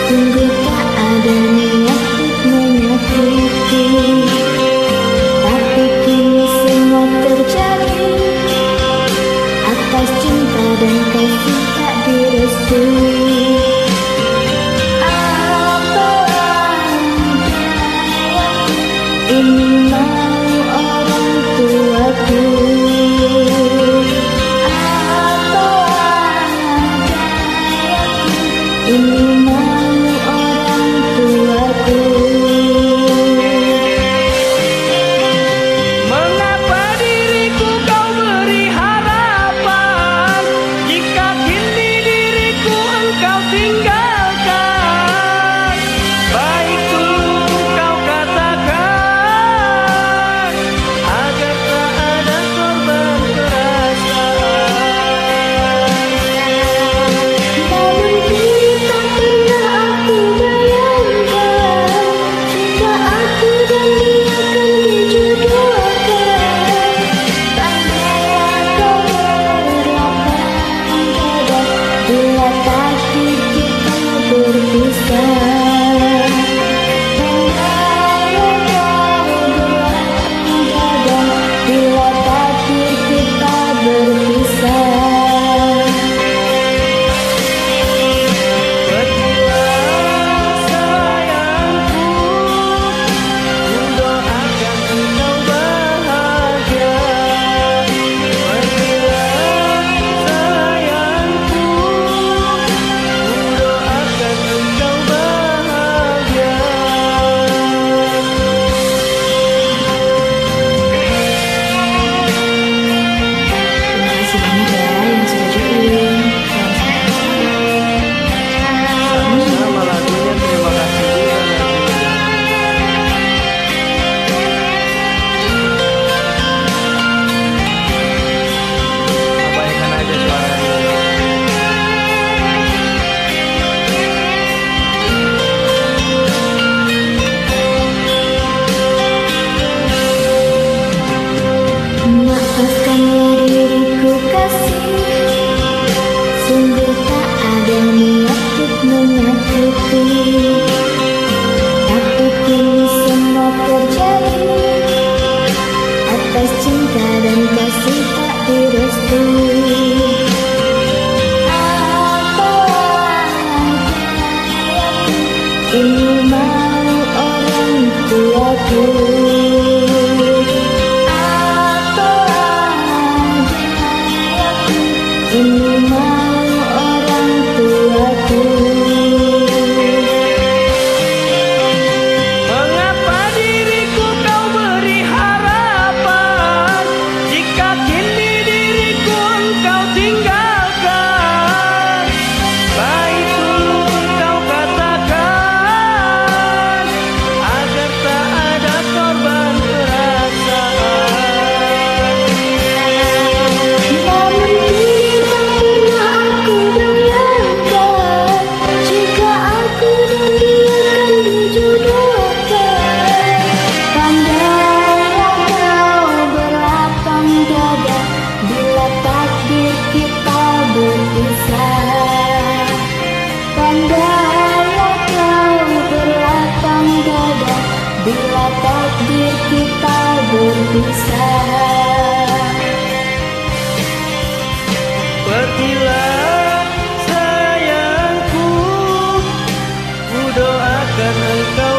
Sungguh tak ada niat untuk menyakiti, tapi kini semua terjadi atas cinta dan kasih tak direstui. Apa ini mau orang tuaku? Apa ini mau orang tuaku? Mengapa diriku kau beri harapan, jika kini diriku engkau tinggalkan? Baik dulu kau katakan, agar tak ada korban perasaan. Namun kini tak pernah aku bayangkan, jika aku dan dia akan dijodohkan. Tandanya kau berlapang dada bila takdir kita berpisah. Tandanya kau berlapang dada bila takdir kita berpisah. Pergilah sayangku, ku doakan engkau bahagia. Pergilah sayangku, ku doakan engkau bahagia. Terima kasih banyak ya yang sudah join. Sama lagunya, terima kasih juga lagunya. Abaikan aja suaranya. Maafkanlah diriku kasih, sungguh tak ada niat untuk menyakiti, tapi kini semua terjadi atas cinta dan kasih tak direstui. Apa ini mau orang tuaku? Ini mau orang tuaku. Mengapa diriku kau beri harapan, jika kini diriku engkau tinggalkan? Baik dulu engkau katakan, agar tak ada korban perasaan. Namun kini tak pernah aku bayangkan, jika aku dan dia akan dijodohkan. Pandailah kau berlapang dada bila takdir kita berpisah. Pandailah kau berlapang dada bila takdir kita berpisah. Pergilah sayangku, ku doakan engkau